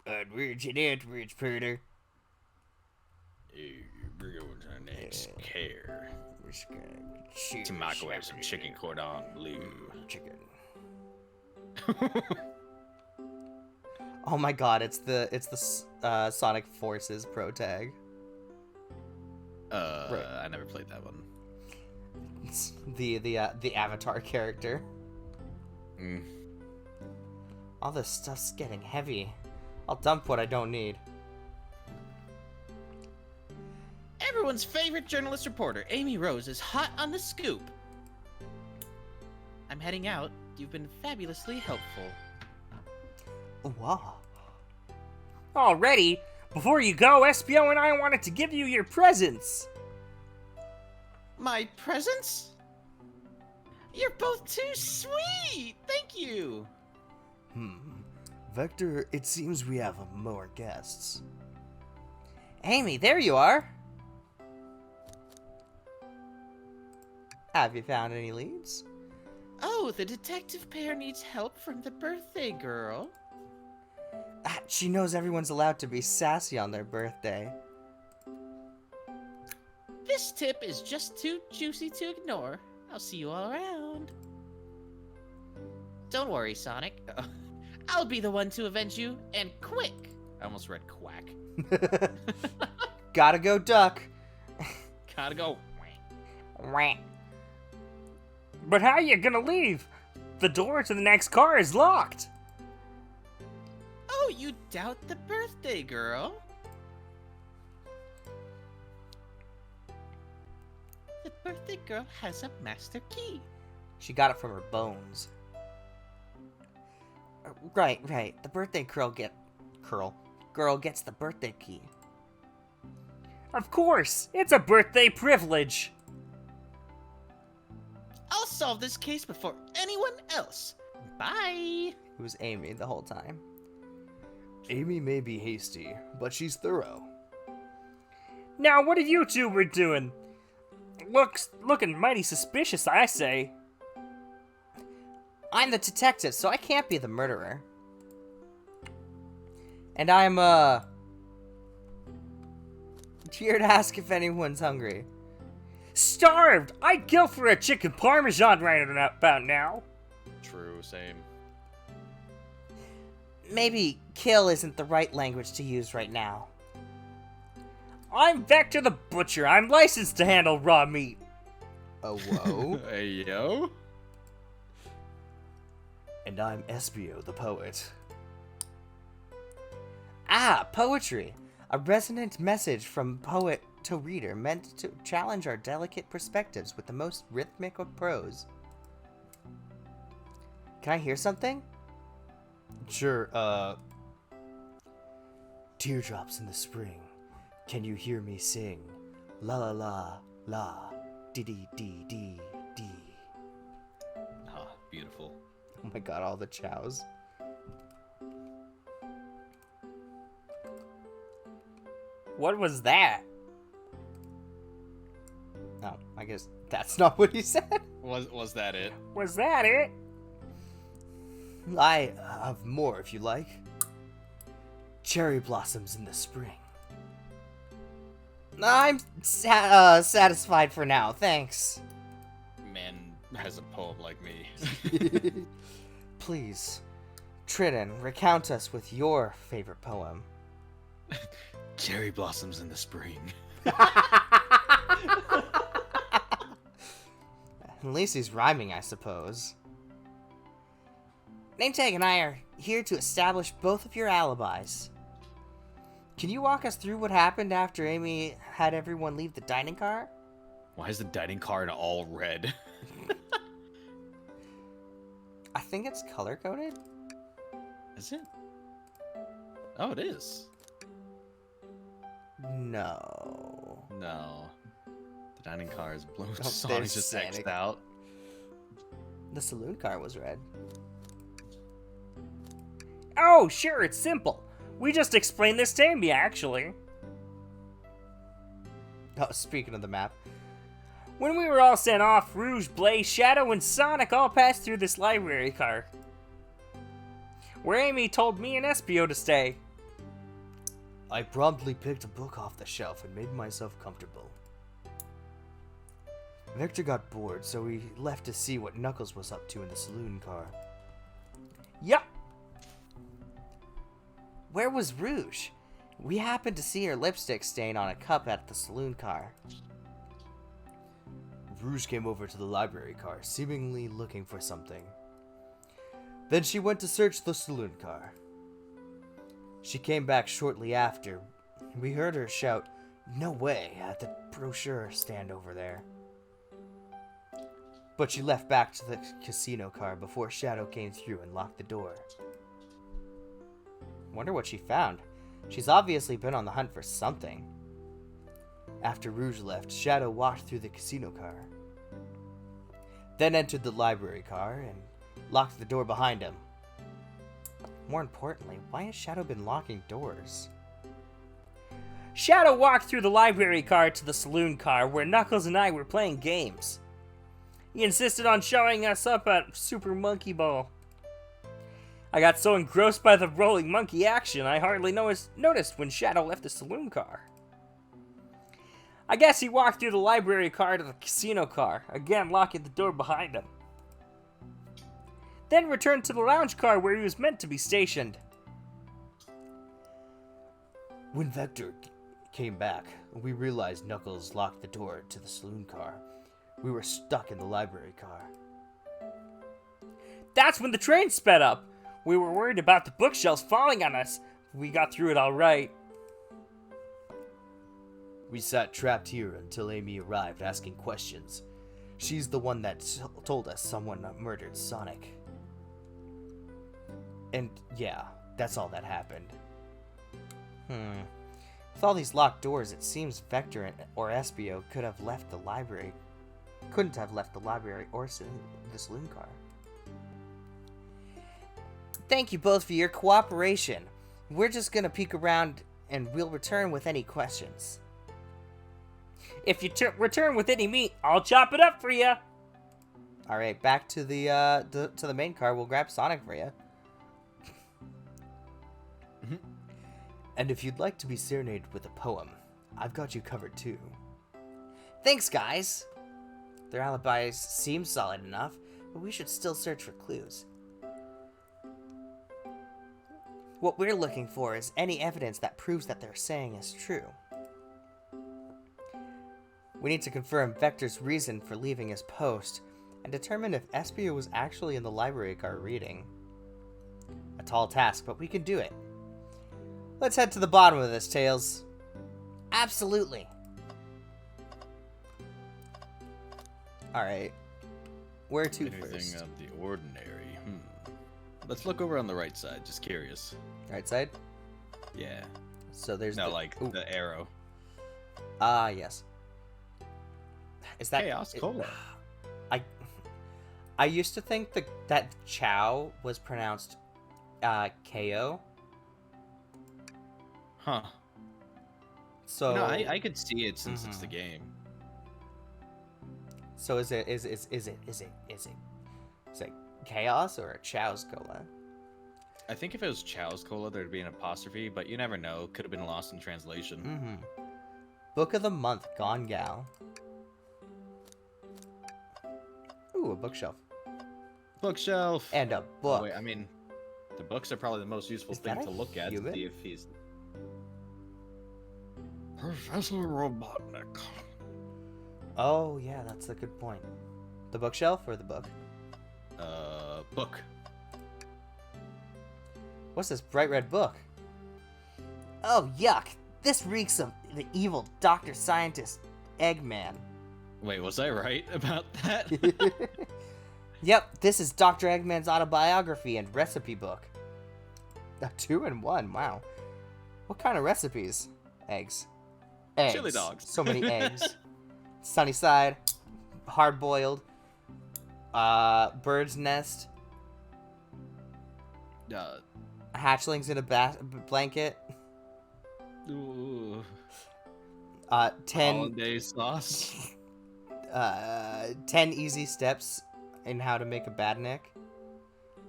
Onwards and outwards, Peter. We're going to the next care. We're just gonna shoot To microwave some chicken cordon bleu. Chicken. Oh my god, it's the Sonic Forces Pro Tag. Right. I never played that one. It's the Avatar character. All this stuff's getting heavy. I'll dump what I don't need. Everyone's favorite journalist reporter, Amy Rose, is hot on the scoop. I'm heading out. You've been fabulously helpful. Wow. Already? Before you go, SBO and I wanted to give you your presents. My presents? You're both too sweet! Thank you! Vector, it seems we have more guests. Amy, there you are. Have you found any leads? Oh, the detective pair needs help from the birthday girl. She knows everyone's allowed to be sassy on their birthday. This tip is just too juicy to ignore. I'll see you all around. Don't worry, Sonic. I'll be the one to avenge you, and quick! I almost read quack. Gotta go duck. Gotta go. But how are you gonna leave? The door to the next car is locked. Oh, you doubt the birthday girl? The birthday girl has a master key. She got it from her bones. Right. The birthday girl gets the birthday key. Of course, it's a birthday privilege. I'll solve this case before anyone else. Bye. It was Amy the whole time. Amy may be hasty, but she's thorough. Now, what have you two were doing? Looking mighty suspicious, I say. I'm the detective, so I can't be the murderer. And I'm, here to ask if anyone's hungry. Starved! I'd kill for a chicken parmesan right about now. True, same. Maybe kill isn't the right language to use right now. I'm Vector the Butcher. I'm licensed to handle raw meat. Oh, whoa. Hey, yo. And I'm Espio the Poet. Ah, poetry. A resonant message from poet to reader meant to challenge our delicate perspectives with the most rhythmic of prose. Can I hear something? Sure, Teardrops in the spring. Can you hear me sing? La la la la. Dee dee dee dee dee. Ah, beautiful. Oh my god, all the chows. What was that? Oh, I guess that's not what he said. Was that it? Was that it? I have more if you like. Cherry blossoms in the spring. I'm satisfied for now, thanks. Man has a poem like me. Please, Tridden, recount us with your favorite poem. Cherry blossoms in the spring. At least he's rhyming, I suppose. Nametag and I are here to establish both of your alibis. Can you walk us through what happened after Amy had everyone leave the dining car? Why is the dining car in all red? I think it's color-coded. Is it? Oh, it is. No. No. The dining car is blue. Oh, Sonic there's just Sonic. X'd out. The saloon car was red. Oh, sure, it's simple. We just explained this to Amy, actually. Oh, speaking of the map. When we were all sent off, Rouge, Blaze, Shadow, and Sonic all passed through this library car, where Amy told me and Espio to stay. I promptly picked a book off the shelf and made myself comfortable. Vector got bored, so we left to see what Knuckles was up to in the saloon car. Yup. Where was Rouge? We happened to see her lipstick stain on a cup at the saloon car. Rouge came over to the library car, seemingly looking for something. Then she went to search the saloon car. She came back shortly after. We heard her shout, "No way," at the brochure stand over there. But she left back to the casino car before Shadow came through and locked the door. Wonder what she found. She's obviously been on the hunt for something. After Rouge left, Shadow walked through the casino car. Then entered the library car and locked the door behind him. More importantly, why has Shadow been locking doors? Shadow walked through the library car to the saloon car where Knuckles and I were playing games. He insisted on showing us up at Super Monkey Ball. I got so engrossed by the rolling monkey action, I hardly noticed when Shadow left the saloon car. I guess he walked through the library car to the casino car, again locking the door behind him. Then returned to the lounge car where he was meant to be stationed. When Vector came back, we realized Knuckles locked the door to the saloon car. We were stuck in the library car. That's when the train sped up. We were worried about the bookshelves falling on us. We got through it all right. We sat trapped here until Amy arrived asking questions. She's the one that told us someone murdered Sonic. And yeah, that's all that happened. With all these locked doors, it seems Vector or Espio couldn't have left the library or the saloon car. Thank you both for your cooperation. We're just gonna peek around and we'll return with any questions. If you return with any meat, I'll chop it up for you. All right, back to the main car. We'll grab Sonic for you. And if you'd like to be serenaded with a poem, I've got you covered too. Thanks, guys. Their alibis seem solid enough, but we should still search for clues. What we're looking for is any evidence that proves that they're saying is true. We need to confirm Vector's reason for leaving his post and determine if Espio was actually in the library car reading. A tall task, but we can do it. Let's head to the bottom of this, Tails. Absolutely. Alright. Where to Anything first? of the ordinary. Let's look over on the right side. Just curious. Right side? Yeah. So there's No, the... like Ooh. the arrow. Ah, yes. Is that... Chaos Cola. I used to think that Chow was pronounced KO. Huh. So No, I could see it since it's the game. So is it Chaos or Chow's Cola? I think if it was Chow's Cola, there'd be an apostrophe, but you never know. Could have been lost in translation. Book of the month, Gone Gal. Ooh, a bookshelf. Bookshelf. And a book. Oh, wait, I mean, the books are probably the most useful Is thing that to a look at human? to see if he's Professor Robotnik. Oh, yeah, that's a good point. The bookshelf or the book? Book. What's this bright red book? Oh, yuck. This reeks of the evil Dr. Scientist Eggman. Wait, was I right about that? Yep, this is Dr. Eggman's autobiography and recipe book. A 2-in-1, wow. What kind of recipes? Eggs. Eggs. Chili dogs. So many eggs. Sunny side. Hard boiled. Bird's nest. Hatchlings in a blanket. Ooh. 10 Hollandaise sauce. 10 easy steps in how to make a badnik.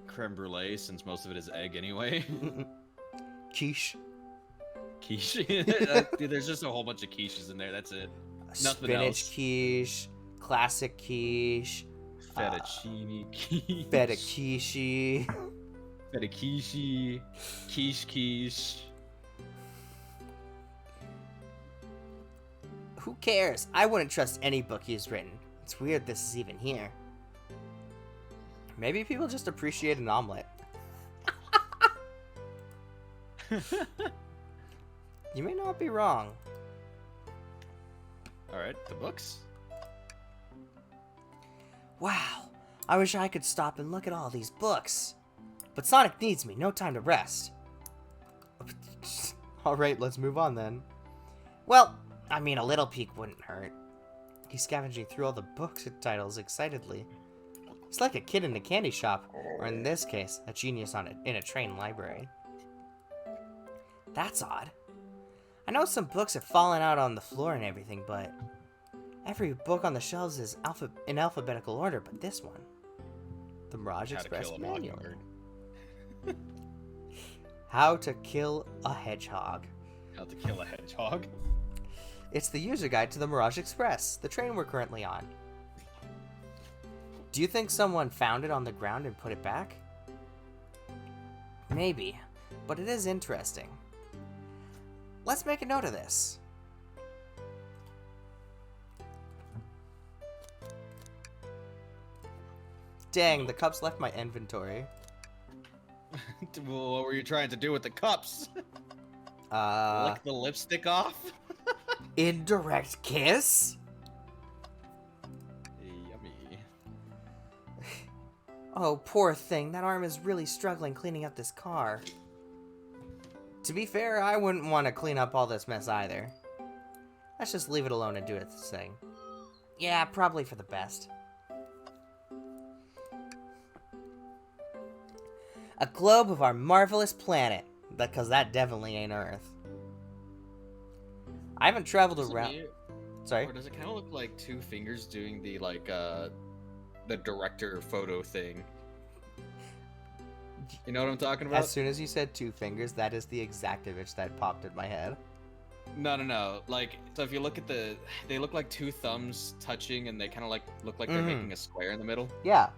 Creme brulee, since most of it is egg anyway. Quiche. Quiche. Dude, there's just a whole bunch of quiches in there. That's it. Nothing Spinach else. quiche, classic quiche, Fettuccine quiche. feta quiche. Feta quiche. Quiche. Who cares? I wouldn't trust any book he's written. It's weird this is even here. Maybe people just appreciate an omelet. You may not be wrong. Alright, the books. Wow, I wish I could stop and look at all these books. But Sonic needs me, no time to rest. Alright, let's move on then. Well, I mean, a little peek wouldn't hurt. He's scavenging through all the books and titles excitedly. He's like a kid in a candy shop, or in this case, a genius in a train library. That's odd. I know some books have fallen out on the floor and everything, but every book on the shelves is in alphabetical order, but this one. The Mirage How to Express Kill a Manual. Mockingbird. How to Kill a Hedgehog. How to Kill a Hedgehog. It's the user guide to the Mirage Express, the train we're currently on. Do you think someone found it on the ground and put it back? Maybe, but it is interesting. Let's make a note of this. Dang, the cups left my inventory. Well, what were you trying to do with the cups? Lick the lipstick off? Indirect kiss? Yummy. Oh, poor thing. That arm is really struggling cleaning up this car. To be fair, I wouldn't want to clean up all this mess either. Let's just leave it alone and do its thing. Yeah, probably for the best. A globe of our marvelous planet. Because that definitely ain't Earth. I haven't traveled around... Sorry? Or does it kind of look like two fingers doing the, like, the director photo thing? You know what I'm talking about? As soon as you said two fingers, that is the exact image that popped in my head. No. Like, so if you look at they look like two thumbs touching, and they kind of like look like they're making a square in the middle. Yeah.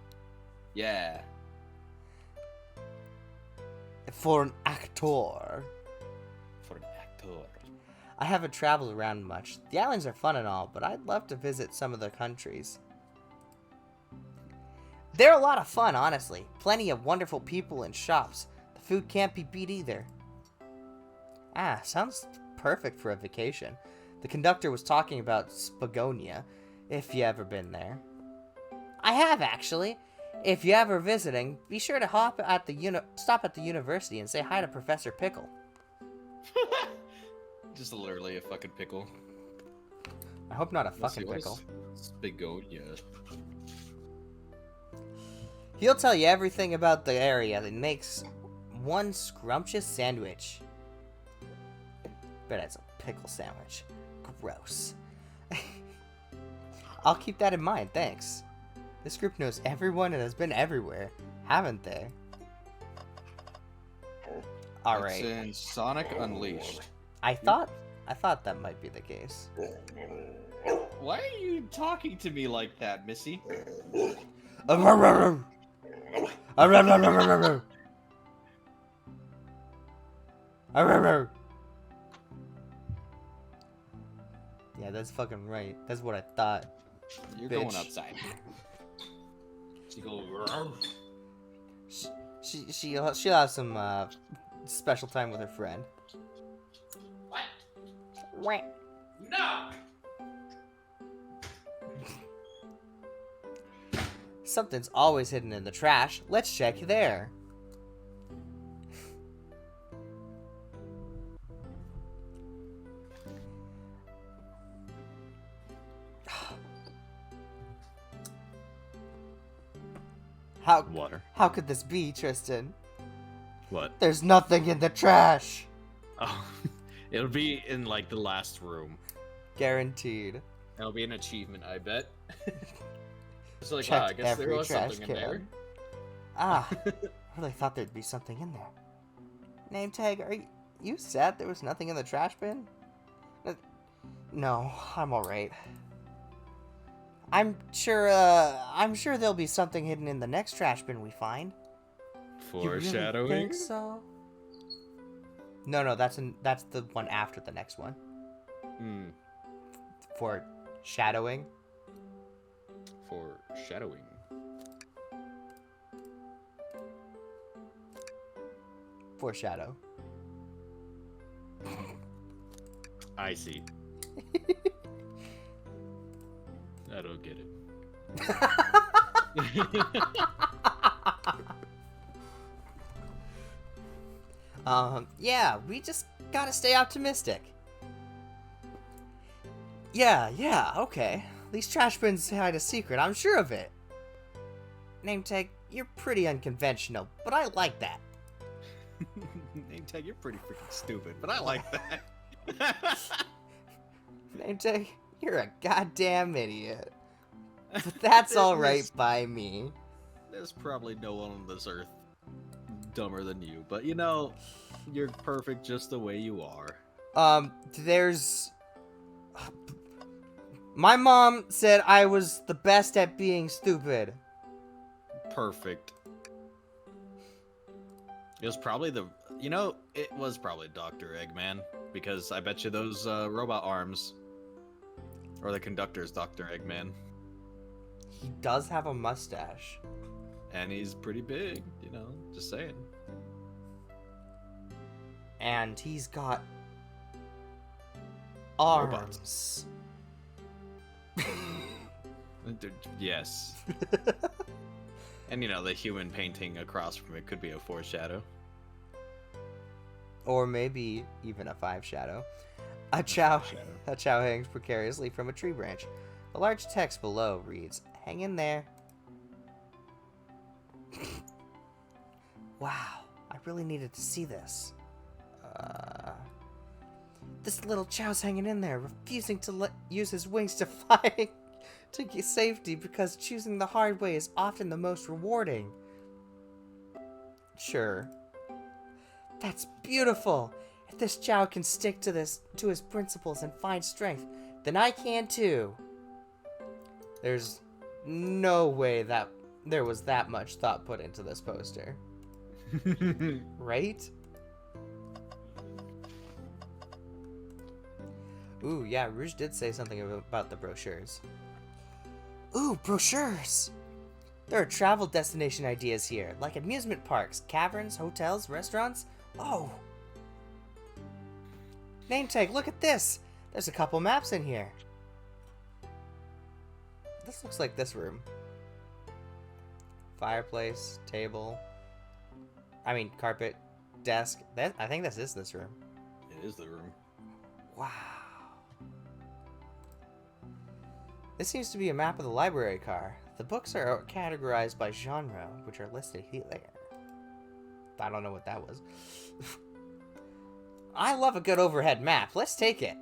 Yeah. For an actor. For an actor. I haven't traveled around much. The islands are fun and all, but I'd love to visit some of the countries. They're a lot of fun, honestly. Plenty of wonderful people and shops. The food can't be beat either. Ah, sounds perfect for a vacation. The conductor was talking about Spagonia, if you ever been there. I have, actually. If you're ever visiting, be sure to stop at the university and say hi to Professor Pickle. Just literally a fucking pickle. I hope not a Let's see, fucking what is pickle. Spagonia. He'll tell you everything about the area that makes one scrumptious sandwich. Bet it's a pickle sandwich. Gross. I'll keep that in mind, thanks. This group knows everyone and has been everywhere, haven't they? Alright. It's in Sonic Unleashed. I thought that might be the case. Why are you talking to me like that, Missy? Yeah, that's fucking right. That's what I thought. You're Bitch. going outside. She goes. She'll have some special time with her friend. What? No! Something's always hidden in the trash. Let's check there. Water. How could this be, Tristan? What? There's nothing in the trash. Oh, it'll be in like the last room. Guaranteed. It'll be an achievement, I bet. It's like, Checked wow, I guess there every was trash something in there. can. Ah, I really thought there'd be something in there. Name tag, are You said there was nothing in the trash bin? No, I'm alright. I'm sure there'll be something hidden in the next trash bin we find. You really Foreshadowing. think so? No, that's the one after the next one. Hmm. Foreshadowing. Foreshadowing. Foreshadow. I see. I don't get it. Yeah, we just gotta stay optimistic. Yeah, okay. These trash bins hide a secret, I'm sure of it. Name tag, you're pretty unconventional, but I like that. Name tag, you're pretty freaking stupid, but I like that. Name tag, you're a goddamn idiot. But that's alright by me. There's probably no one on this earth dumber than you, but you know, you're perfect just the way you are. There's... My mom said I was the best at being stupid. Perfect. It was probably it was probably Dr. Eggman, because I bet you those robot arms are the conductor's Dr. Eggman. He does have a mustache. And he's pretty big, just saying. And he's got Robots. arms. Yes. And the human painting across from it could be a foreshadow. Or maybe even a 5 shadow. A chow hangs precariously from a tree branch. A large text below reads, "Hang in there." Wow, I really needed to see this. This little chow's hanging in there, refusing to use his wings to fly to get safety because choosing the hard way is often the most rewarding. Sure. That's beautiful. If this chow can stick to his principles and find strength, then I can too. There's no way that there was that much thought put into this poster. Right? Ooh, yeah, Rouge did say something about the brochures. Ooh, brochures! There are travel destination ideas here, like amusement parks, caverns, hotels, restaurants. Oh! Name tag, look at this! There's a couple maps in here. This looks like this room. Fireplace, table. I mean, carpet, desk. I think this is this room. It is the room. Wow. This seems to be a map of the library car. The books are categorized by genre, which are listed here. I don't know what that was. I love a good overhead map. Let's take it.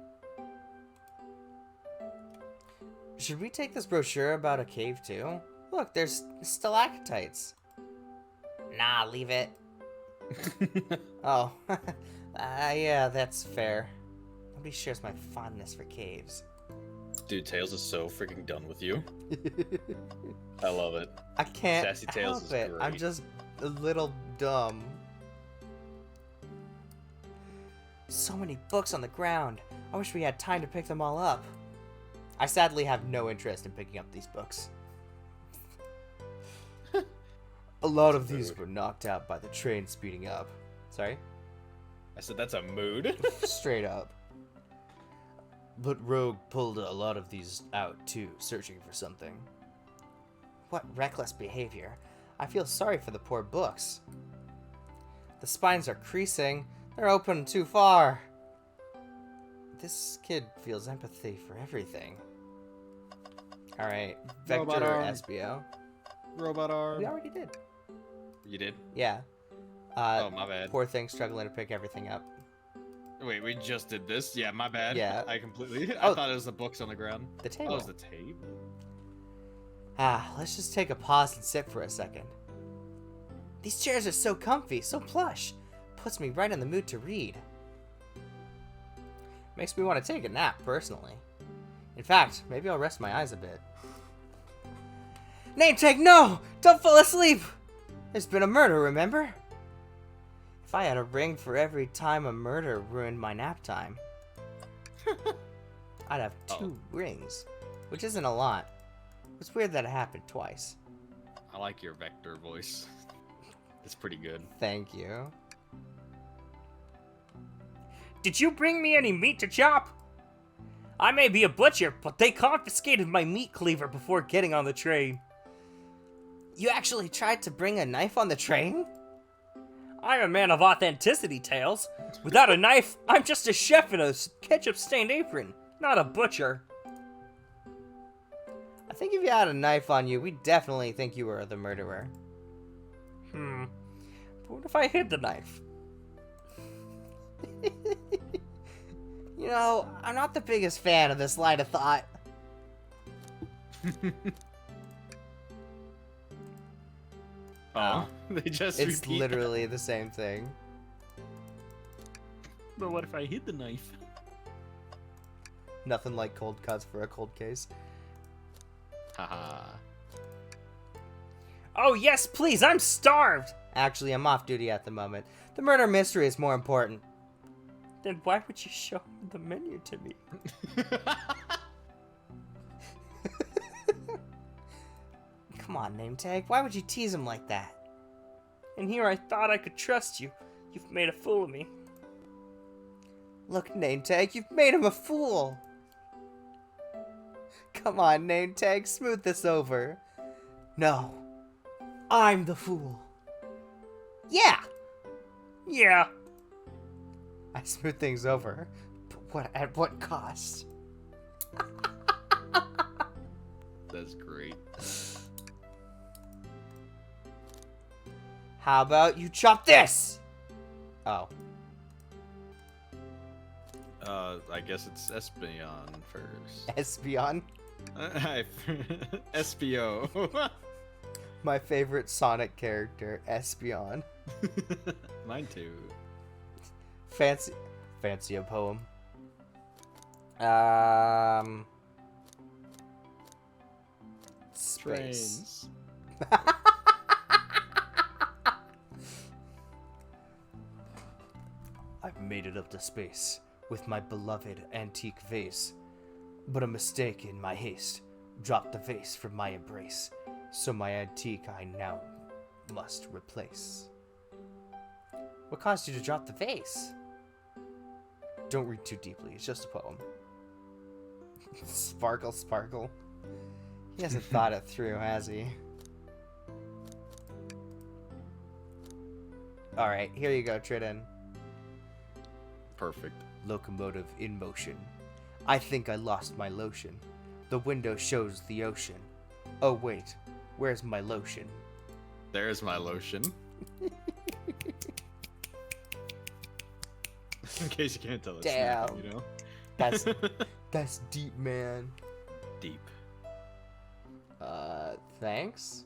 Should we take this brochure about a cave too? Look, there's stalactites. Nah, leave it. Oh. Yeah, that's fair. Nobody shares my fondness for caves. Dude, Tails is so freaking done with you. I love it. I can't Sassy Tails help is it. great. I'm just a little dumb. So many books on the ground. I wish we had time to pick them all up. I sadly have no interest in picking up these books. A lot of these were knocked out by the train speeding up. Sorry? I said that's a mood. Straight up. But Rogue pulled a lot of these out too, searching for something. What reckless behavior. I feel sorry for the poor books. The spines are creasing. They're open too far. This kid feels empathy for everything. Alright, Vector Robot arm. SBO. Robot arm. We already did. You did? Yeah. Oh, my bad. Poor thing struggling to pick everything up. Wait, we just did this? Yeah, my bad. Yeah. I completely... Oh. I thought it was the books on the ground. The table. Oh, it was the table. Let's just take a pause and sit for a second. These chairs are so comfy, so plush. Puts me right in the mood to read. Makes me want to take a nap, personally. In fact, maybe I'll rest my eyes a bit. Name tag, no! Don't fall asleep! There's been a murder, remember? If I had a ring for every time a murder ruined my nap time, I'd have 2 rings, which isn't a lot. It's weird that it happened twice. I like your Vector voice. It's pretty good. Thank you. Did you bring me any meat to chop? I may be a butcher, but they confiscated my meat cleaver before getting on the train. You actually tried to bring a knife on the train? I'm a man of authenticity, Tails. Without a knife, I'm just a chef in a ketchup-stained apron, not a butcher. I think if you had a knife on you, we'd definitely think you were the murderer. But what if I hid the knife? You know, I'm not the biggest fan of this line of thought. Oh, they just It's repeat literally the same thing. But what if I hid the knife? Nothing like cold cuts for a cold case. that. Haha. Oh yes, please, I'm starved! Actually, I'm off duty at the moment. The murder mystery is more important. Then why would you show the menu to me? Come on, name tag. Why would you tease him like that? And here I thought I could trust you. You've made a fool of me. Look, name tag, you've made him a fool. Come on, name tag, smooth this over. No, I'm the fool. Yeah, Yeah. I smooth things over, but at what cost? That's great. How about you chop this? Oh. I guess it's Espion first. Espion, SPO. my favorite Sonic character, Espion. Mine too. Fancy a poem. Space. Trains. I've made it up to space with my beloved antique vase, but a mistake in my haste dropped the vase from my embrace, so my antique I now must replace. What caused you to drop the vase? Don't read too deeply, it's just a poem. Sparkle, sparkle. He hasn't thought it through, has he? Alright, here you go, Tridden. Perfect. Locomotive in motion. I think I lost my lotion. The window shows the ocean. Oh wait, where's my lotion? There's my lotion. In case you can't tell us. Damn. You know? That's deep, man. Deep. Thanks.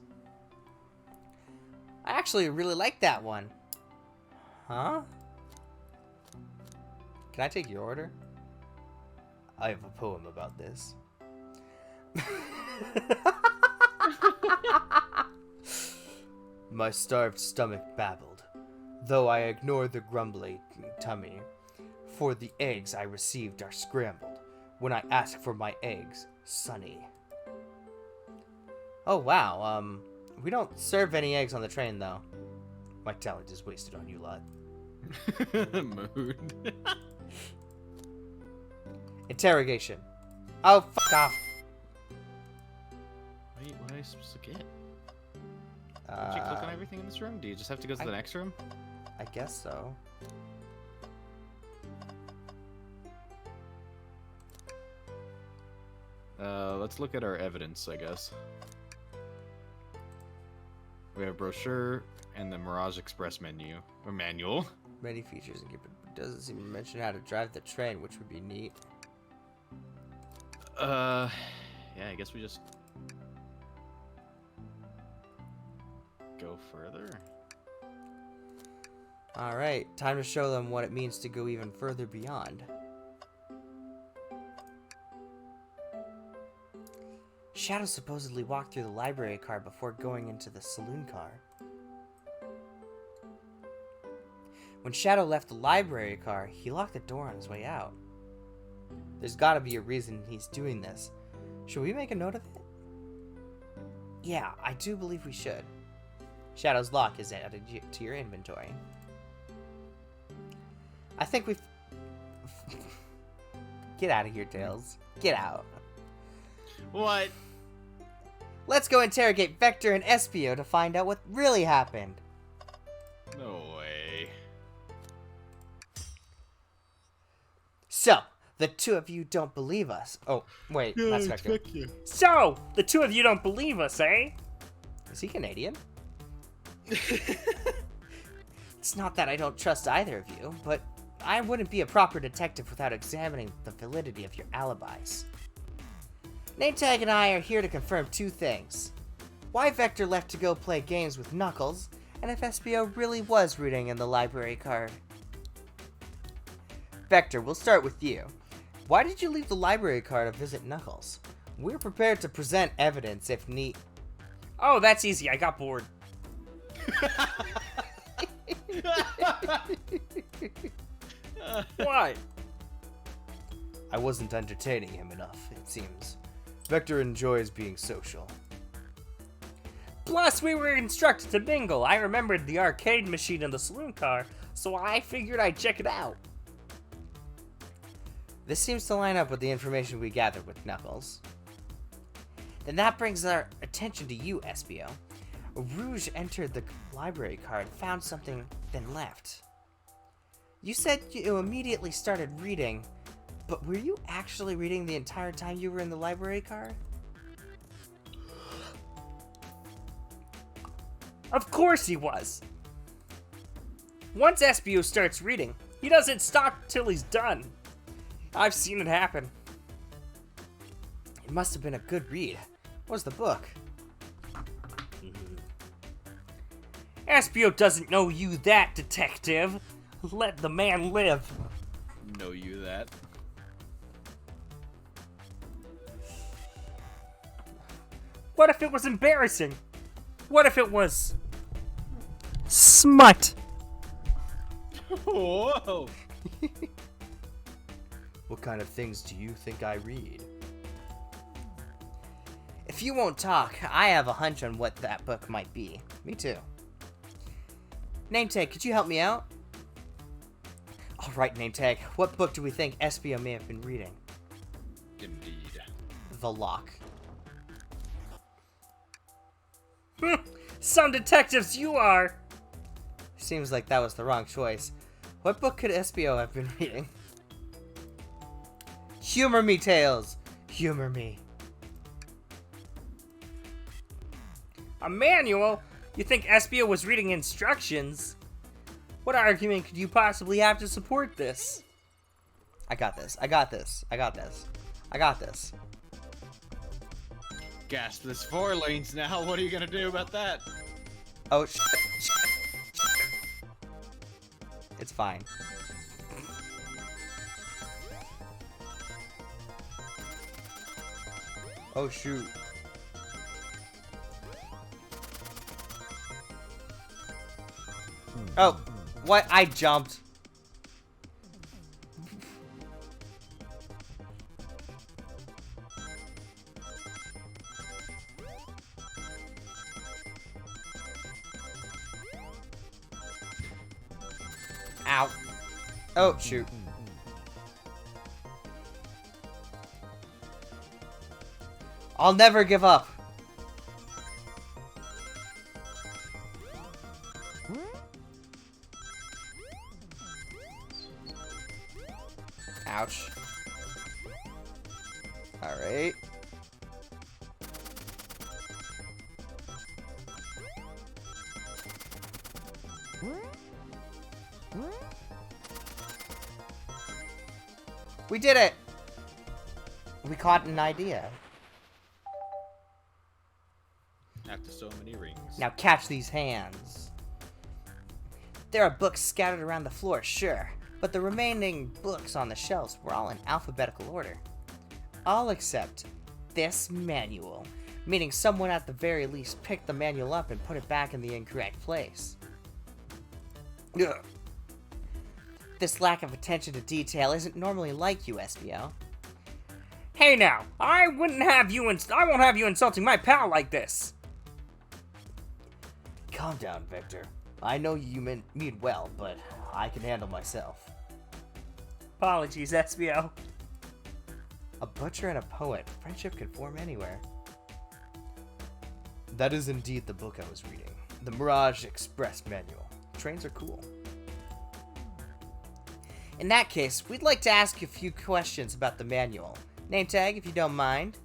I actually really like that one. Huh? Can I take your order? I have a poem about this. My starved stomach babbled, though I ignore the grumbling tummy, for the eggs I received are scrambled when I ask for my eggs, Sonny. Oh wow, we don't serve any eggs on the train though. My talent is wasted on you lot. Mood. Interrogation. Oh, fuck off. Wait, what am I supposed to get? Did Uh, you click on everything in this room? Do you just have to go to the next room? I guess so. Let's look at our evidence, I guess. We have brochure and the Mirage Express menu or manual. Many features and doesn't seem to mention how to drive the train, which would be neat. Yeah, I guess we just go further. Alright, time to show them what it means to go even further beyond. Shadow supposedly walked through the library car before going into the saloon car. When Shadow left the library car, he locked the door on his way out. There's gotta be a reason he's doing this. Should we make a note of it? Yeah, I do believe we should. Shadow's lock is added to your inventory. I think we've... Get out of here, Tails. Get out. What? Let's go interrogate Vector and Espio to find out what really happened. No way. So, the two of you don't believe us. Oh, wait, that's Vector. So, the two of you don't believe us, eh? Is he Canadian? It's not that I don't trust either of you, but I wouldn't be a proper detective without examining the validity of your alibis. Nametag and I are here to confirm two things. Why Vector left to go play games with Knuckles, and if Espio really was rooting in the library card. Vector, we'll start with you. Why did you leave the library card to visit Knuckles? We're prepared to present evidence if need... Oh, that's easy. I got bored. What? I wasn't entertaining him enough, it seems. Vector enjoys being social. Plus, we were instructed to mingle. I remembered the arcade machine in the saloon car, so I figured I'd check it out. This seems to line up with the information we gathered with Knuckles. Then that brings our attention to you, Espio. Rouge entered the library card, found something, then left. You said you immediately started reading, but were you actually reading the entire time you were in the library card? Of course he was. Once Espio starts reading, he doesn't stop till he's done. I've seen it happen. It must have been a good read. What was the book? Espio doesn't know you that, detective. Let the man live. Know you that? What if it was embarrassing? What if it was... smut? Whoa! What kind of things do you think I read? If you won't talk, I have a hunch on what that book might be. Me too. Nametag, could you help me out? Alright, Nametag, what book do we think Espio may have been reading? Indeed. The Lock. Some detectives you are! Seems like that was the wrong choice. What book could Espio have been reading? Humor me, Tails! Humor me. A manual? You think Espio was reading instructions? What argument could you possibly have to support this? I got this. I got this. I got this. I got this. Gasp, there's 4 lanes now. What are you gonna do about that? Oh, It's fine. Oh, shoot. Oh, what? I jumped. Ow. Oh, shoot. I'll never give up. Ouch. Alright. We did it! We caught an idea. After so many rings. Now catch these hands. There are books scattered around the floor, sure, but the remaining books on the shelves were all in alphabetical order. All except this manual, meaning someone at the very least picked the manual up and put it back in the incorrect place. Ugh. This lack of attention to detail isn't normally like you, SBO. Hey now, I won't have you insulting my pal like this. Calm down, Victor. I know you mean well, but I can handle myself. Apologies, SBO. A butcher and a poet. Friendship can form anywhere. That is indeed the book I was reading. The Mirage Express Manual. Trains are cool. In that case, we'd like to ask you a few questions about the manual. Name tag, if you don't mind.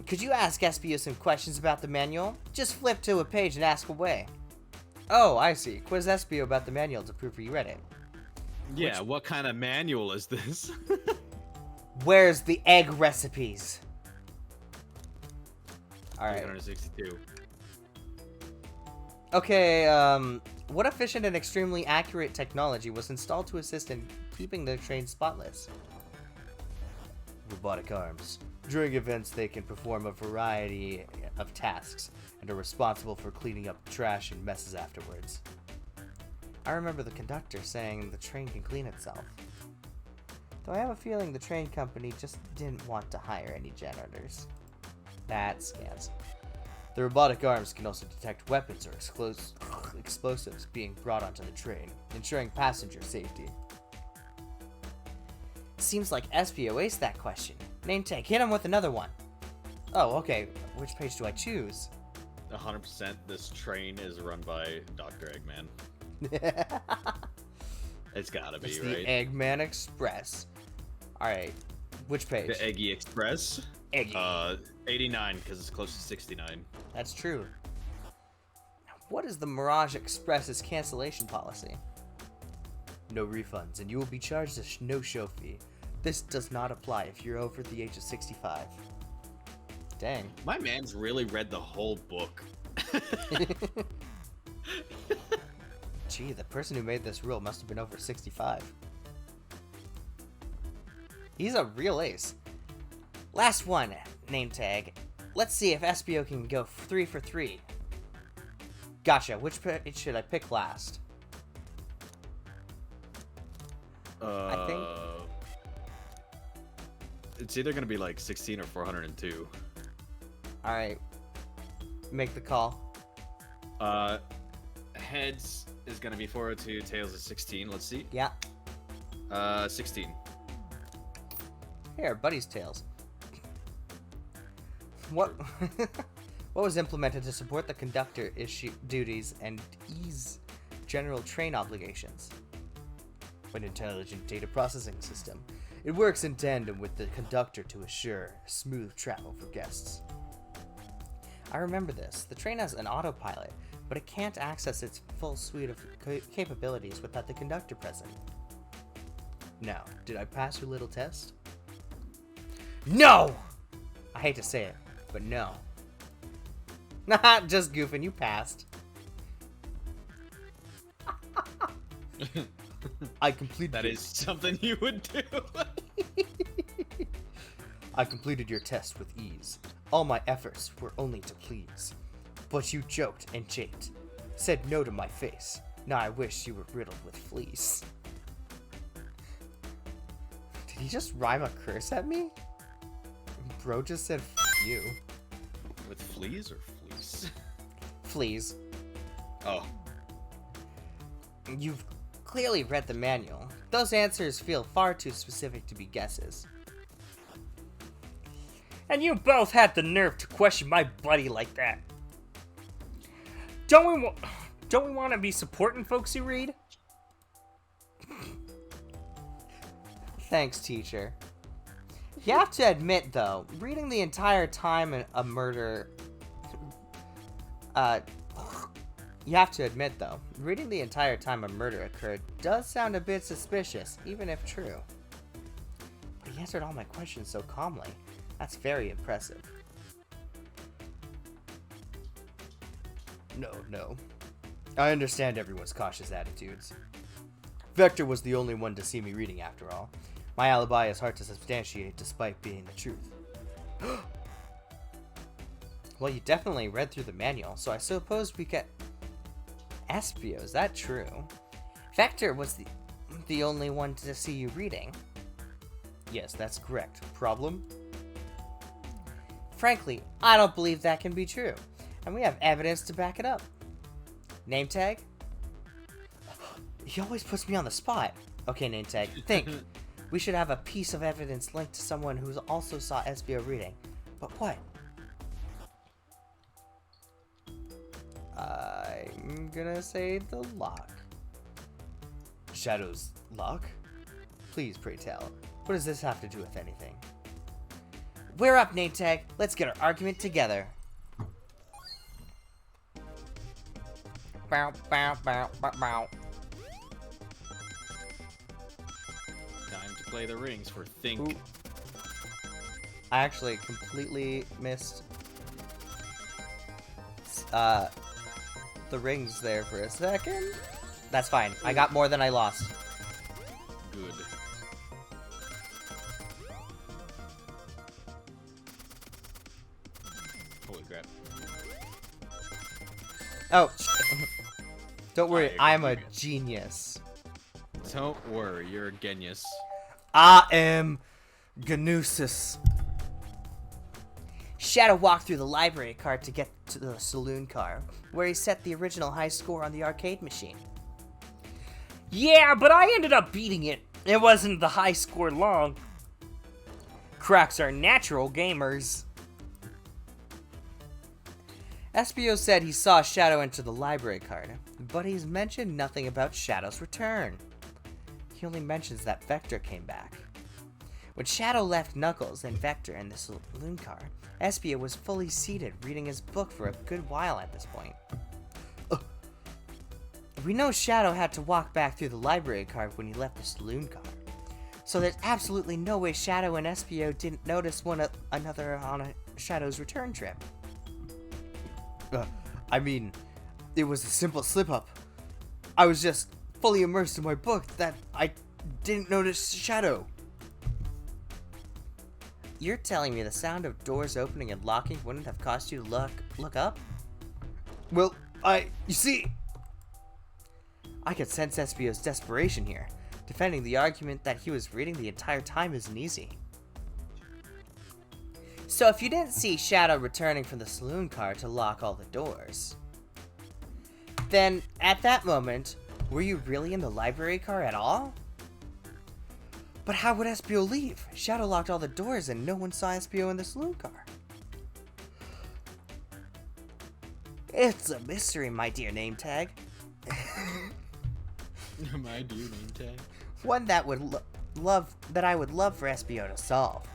Could you ask SBO some questions about the manual? Just flip to a page and ask away. Oh, I see. Quiz SBO about the manual to prove you read it. Yeah, what kind of manual is this? Where's the egg recipes? Alright. 362. Okay, what efficient and extremely accurate technology was installed to assist in keeping the train spotless? Robotic arms. During events, they can perform a variety of tasks and are responsible for cleaning up trash and messes afterwards. I remember the conductor saying the train can clean itself. Though I have a feeling the train company just didn't want to hire any janitors. That scans. The robotic arms can also detect weapons or explosives being brought onto the train, ensuring passenger safety. Seems like SBO aced that question. Name tag, hit him with another one. Oh, okay. Which page do I choose? 100% this train is run by Dr. Eggman. It's gotta be, It's right? the Eggman Express. Alright. Which page? The Eggy Express. Eggy. 89, because it's close to 69. That's true. What is the Mirage Express's cancellation policy? No refunds, and you will be charged a no-show fee. This does not apply if you're over the age of 65. Dang. My man's really read the whole book. Gee, the person who made this rule must have been over 65. He's a real ace. Last one, name tag. Let's see if SBO can go 3 for 3. Gotcha. Which page should I pick last? I think it's either gonna be like 16 or 402. Alright. Make the call. Heads is gonna be 402, tails is 16. Let's see. Yeah. 16. Here, Buddy's Tails. What what was implemented to support the conductor issue duties and ease general train obligations? An intelligent data processing system. It works in tandem with the conductor to assure smooth travel for guests. I remember this. The train has an autopilot, but it can't access its full suite of capabilities without the conductor present. Now, did I pass your little test? No! I hate to say it, but no. Nah, just goofing, you passed. I completed That is something you would do. I completed your test with ease. All my efforts were only to please. But you joked and japed. Said no to my face. Now I wish you were riddled with fleas. Did he just rhyme a curse at me? Bro just said F you. With fleas or fleece? Fleas. Oh. You've clearly read the manual. Those answers feel far too specific to be guesses. And you both had the nerve to question my buddy like that. Don't we want to be supporting folks who read? Thanks, teacher. You have to admit, though, reading the entire time a murder... You have to admit, though, reading the entire time a murder occurred does sound a bit suspicious, even if true. But he answered all my questions so calmly. That's very impressive. No. I understand everyone's cautious attitudes. Vector was the only one to see me reading, after all. My alibi is hard to substantiate despite being the truth. Well, you definitely read through the manual, so I suppose we get... Espio, is that true? Vector was the only one to see you reading. Yes, that's correct. Problem? Frankly, I don't believe that can be true, and we have evidence to back it up. Name tag? He always puts me on the spot. Okay, name tag, think. We should have a piece of evidence linked to someone who also saw Espio reading. But what? I'm gonna say the lock. Shadow's lock? Please, pray tell. What does this have to do with anything? We're up, name tag. Let's get our argument together. Bow, bow, bow, bow, bow. Time to play the rings for Think. Ooh. I actually completely missed the rings there for a second. That's fine. I got more than I lost. Good. Holy crap. Oh, don't worry. I I'm a agree. genius. Don't worry, you're a genius. I am Gnusis. Shadow walked through the library card to get to the saloon car, where he set the original high score on the arcade machine. Yeah, but I ended up beating it. It wasn't the high score long. Cracks are natural gamers. Espio said he saw Shadow enter the library card, but he's mentioned nothing about Shadow's return. He only mentions that Vector came back. When Shadow left Knuckles and Vector in the saloon car, Espio was fully seated reading his book for a good while at this point. We know Shadow had to walk back through the library card when he left the saloon car, so there's absolutely no way Shadow and Espio didn't notice one another on a Shadow's return trip. I mean, it was a simple slip-up. I was just fully immersed in my book that I didn't notice Shadow. You're telling me the sound of doors opening and locking wouldn't have caused you to look up? Well, you see... I could sense Espio's desperation here. Defending the argument that he was reading the entire time isn't easy. So if you didn't see Shadow returning from the saloon car to lock all the doors, then at that moment, were you really in the library car at all? But how would Espio leave? Shadow locked all the doors and no one saw Espio in the saloon car. It's a mystery, my dear name tag. My dear name tag. One that would I would love for Espio to solve.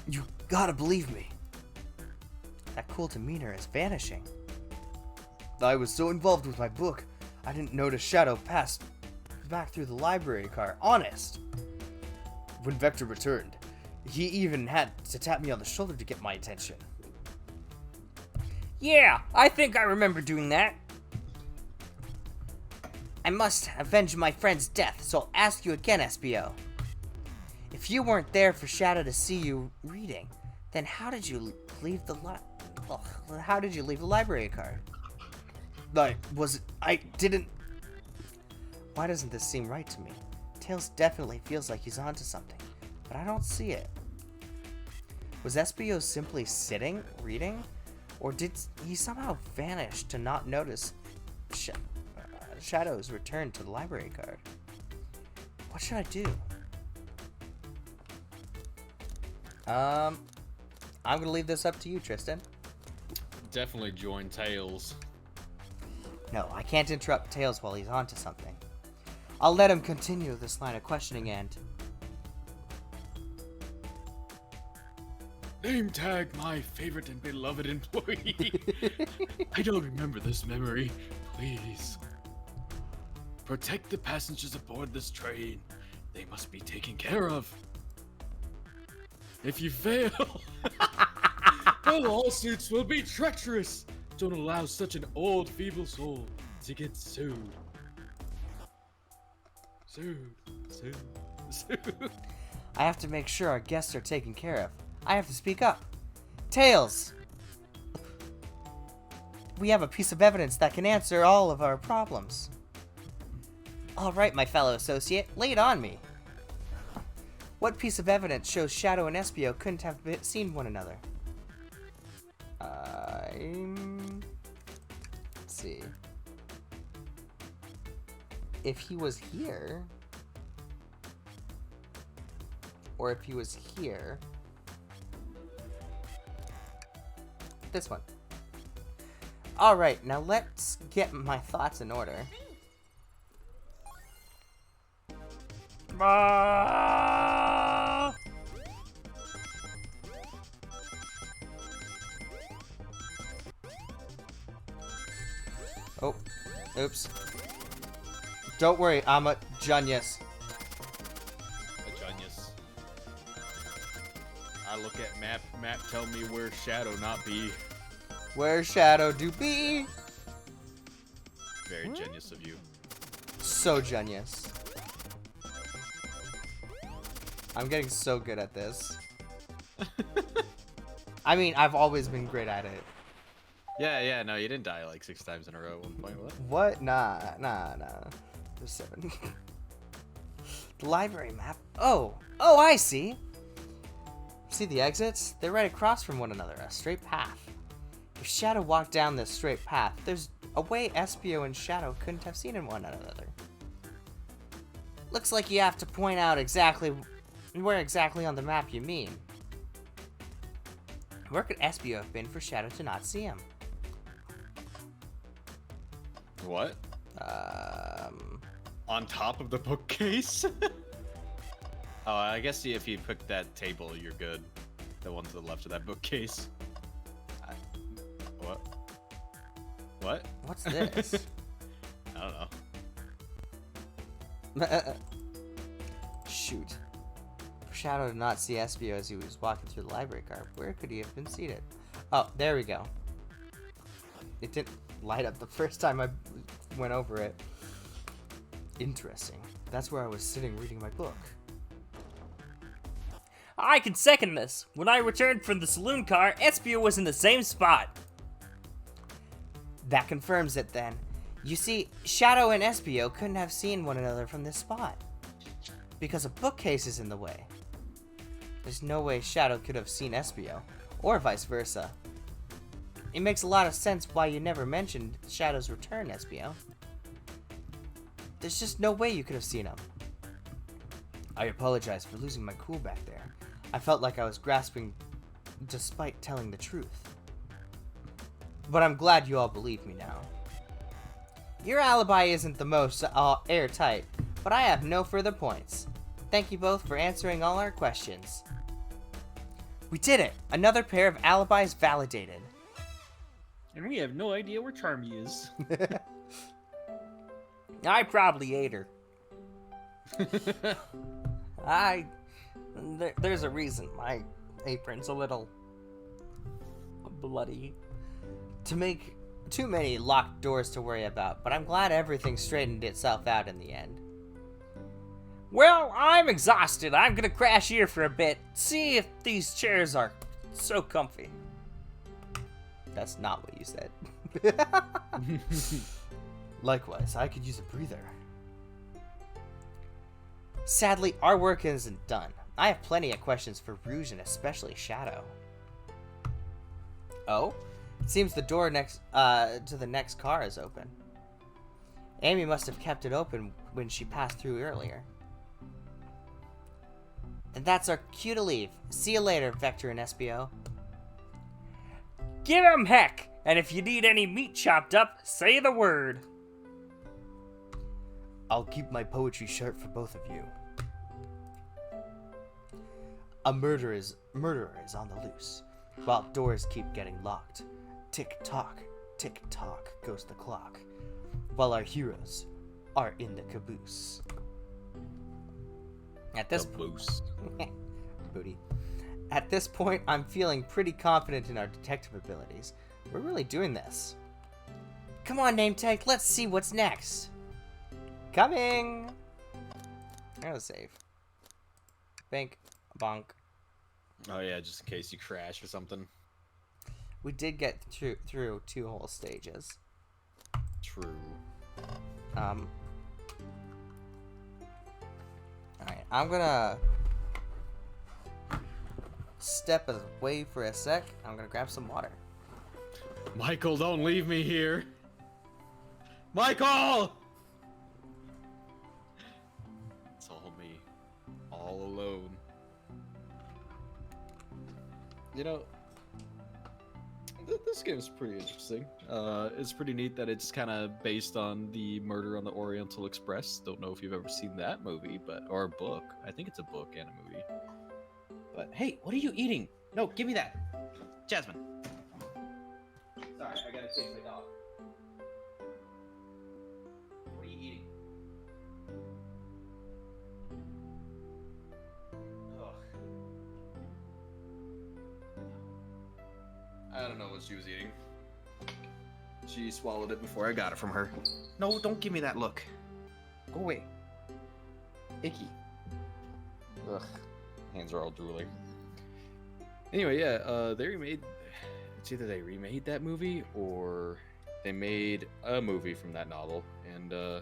You gotta believe me. That cool demeanor is vanishing. I was so involved with my book, I didn't notice Shadow passed back through the library car. Honest. When Vector returned, he even had to tap me on the shoulder to get my attention. Yeah, I think I remember doing that. I must avenge my friend's death, so I'll ask you again, Espio. If you weren't there for Shadow to see you reading, then how did you leave the library card? I didn't... Why doesn't this seem right to me? Tails definitely feels like he's onto something, but I don't see it. Was Espio simply sitting, reading? Or did he somehow vanish to not notice Shadow's return to the library card? What should I do? I'm gonna leave this up to you, Tristan. Definitely join Tails. No, I can't interrupt Tails while he's onto something. I'll let him continue this line of questioning and... Name tag, my favorite and beloved employee. I don't remember this memory. Please. Protect the passengers aboard this train. They must be taken care of. If you fail, the lawsuits will be treacherous. Don't allow such an old, feeble soul to get sued. Sued. I have to make sure our guests are taken care of. I have to speak up. Tails! We have a piece of evidence that can answer all of our problems. Alright, my fellow associate, lay it on me. What piece of evidence shows Shadow and Espio couldn't have seen one another? Let's see. If he was here, or if he was here, this one. All right, now let's get my thoughts in order. Oh, oops. Don't worry, I'm a genius. A genius. I look at map. Map tell me where Shadow not be. Where Shadow do be? Very genius of you. So genius. I'm getting so good at this. I mean, I've always been great at it. Yeah, no, you didn't die like 6 times in a row at one point, what? What? Nah. There's 7. The library map. Oh, I see. See the exits? They're right across from one another, a straight path. If Shadow walked down this straight path, there's a way Espio and Shadow couldn't have seen one another. Looks like you have to point out where exactly on the map you mean. Where could Espio have been for Shadow to not see him? What? On top of the bookcase? Oh, I guess if you pick that table, you're good. The one to the left of that bookcase. What? What? What's this? I don't know. Shoot. For Shadow to not see Espio as he was walking through the library car, where could he have been seated? Oh, there we go. It didn't light up the first time I went over it. Interesting. That's where I was sitting reading my book. I can second this. When I returned from the saloon car, Espio was in the same spot. That confirms it then. You see, Shadow and Espio couldn't have seen one another from this spot, because a bookcase is in the way. There's no way Shadow could have seen Espio, or vice versa. It makes a lot of sense why you never mentioned Shadow's return, Espio. There's just no way you could have seen him. I apologize for losing my cool back there. I felt like I was grasping despite telling the truth. But I'm glad you all believe me now. Your alibi isn't the most airtight, but I have no further points. Thank you both for answering all our questions. We did it! Another pair of alibis validated. And we have no idea where Charmy is. I probably ate her. There's a reason my apron's a little bloody. To make too many locked doors to worry about, but I'm glad everything straightened itself out in the end. Well, I'm exhausted. I'm gonna crash here for a bit. See if these chairs are so comfy. That's not what you said. Likewise, I could use a breather. Sadly, our work isn't done. I have plenty of questions for Rouge and especially Shadow. Oh? It seems the door next to the next car is open. Amy must have kept it open when she passed through earlier. And that's our cue to leave. See you later, Vector and Espio. Give 'em heck! And if you need any meat chopped up, say the word. I'll keep my poetry sharp for both of you. A murderer is on the loose, while doors keep getting locked. Tick-tock goes the clock, while our heroes are in the caboose. At this booty. At this point, I'm feeling pretty confident in our detective abilities. We're really doing this. Come on, name tag, let's see what's next. Coming! There's a save. Bink. Bonk. Oh yeah, just in case you crash or something. We did get through 2 whole stages. True. Alright, I'm gonna step away for a sec. I'm gonna grab some water. Michael, don't leave me here. Michael! It's all me. All alone. You know, this game's pretty interesting. It's pretty neat that it's kind of based on the Murder on the Oriental Express. Don't know if you've ever seen that movie, or a book. I think it's a book and a movie. But hey, what are you eating? No, give me that. Jasmine. Sorry, I gotta chase my dog. What are you eating? Ugh. I don't know what she was eating. She swallowed it before I got it from her. No, don't give me that look. Go away. Icky. Ugh. Hands are all drooly. Anyway, yeah, they remade... It's either they remade that movie, or they made a movie from that novel. And, I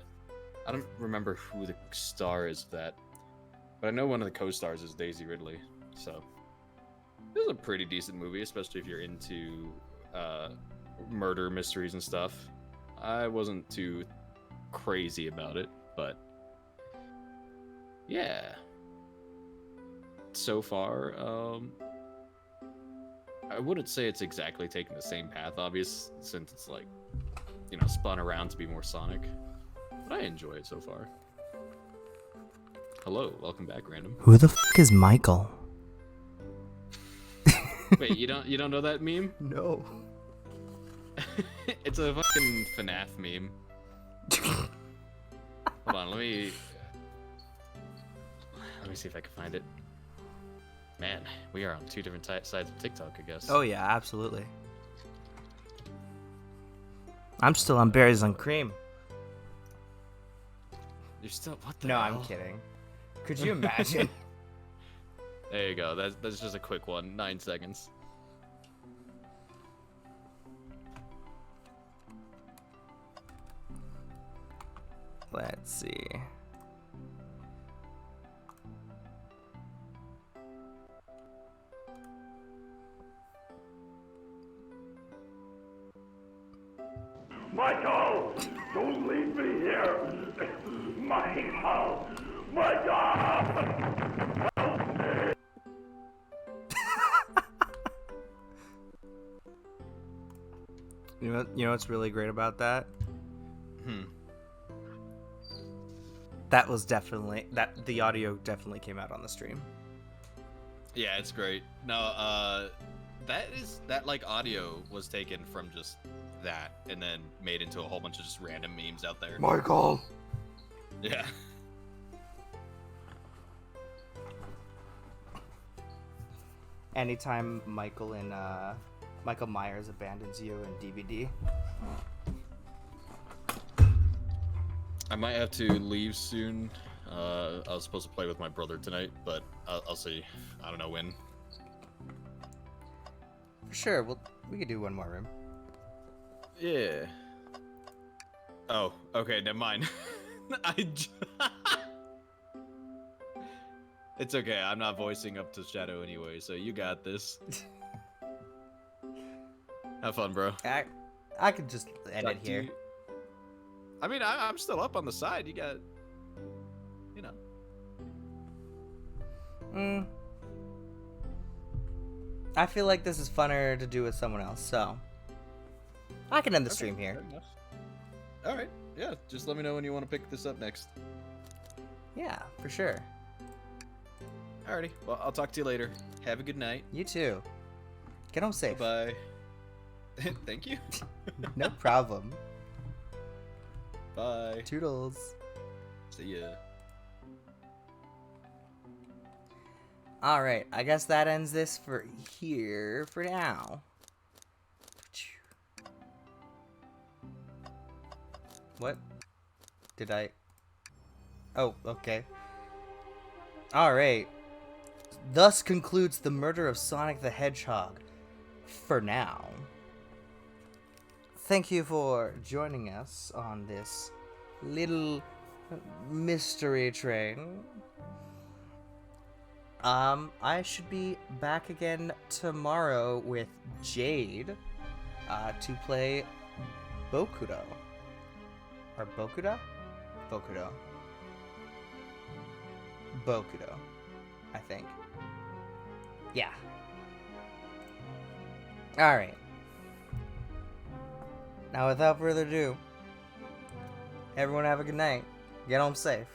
don't remember who the star is of that. But I know one of the co-stars is Daisy Ridley. So, it was a pretty decent movie, especially if you're into, murder mysteries and stuff. I wasn't too crazy about it, but... Yeah. So far, I wouldn't say it's exactly taking the same path, obvious, since it's like, you know, spun around to be more Sonic. But I enjoy it so far. Hello, welcome back, Random. Who the fuck is Michael? Wait, you don't know that meme? No. It's a fucking FNAF meme. Hold on, let me see if I can find it. Man, we are on 2 different sides of TikTok, I guess. Oh yeah, absolutely. I'm still on berries and cream. You're still what the No, hell? I'm kidding. Could you imagine? There you go. That's just a quick one. 9 seconds. Let's see. Michael! Don't leave me here! Michael! Michael! Help me! You know what's really great about that? Hmm. That was definitely the audio definitely came out on the stream. Yeah, it's great. No, that like audio was taken from just that and then made into a whole bunch of just random memes out there. Michael. Yeah. Anytime Michael Myers abandons you in DVD. I might have to leave soon. I was supposed to play with my brother tonight, but I'll see. I don't know when. For sure, we could do one more room. Yeah. Oh, okay, never mind. It's okay, I'm not voicing up to Shadow anyway, so you got this. Have fun, bro. I could just end Talk it to here. you- I mean, I'm still up on the side. You got, you know. I feel like this is funner to do with someone else, so I can end the stream here. All right, yeah. Just let me know when you want to pick this up next. Yeah, for sure. Alrighty. Well, I'll talk to you later. Have a good night. You too. Get home safe. Bye. Thank you. No problem. Bye. Toodles. See ya. Alright, I guess that ends this for here for now. What? Did I? Oh, okay. Alright. thus concludes the murder of Sonic the Hedgehog. For now. Thank you for joining us on this little mystery train. I should be back again tomorrow with Jade to play Bokudo. Or Bokuda? Bokudo. Bokudo, I think. Yeah. Alright. Now, without further ado, everyone have a good night. Get home safe.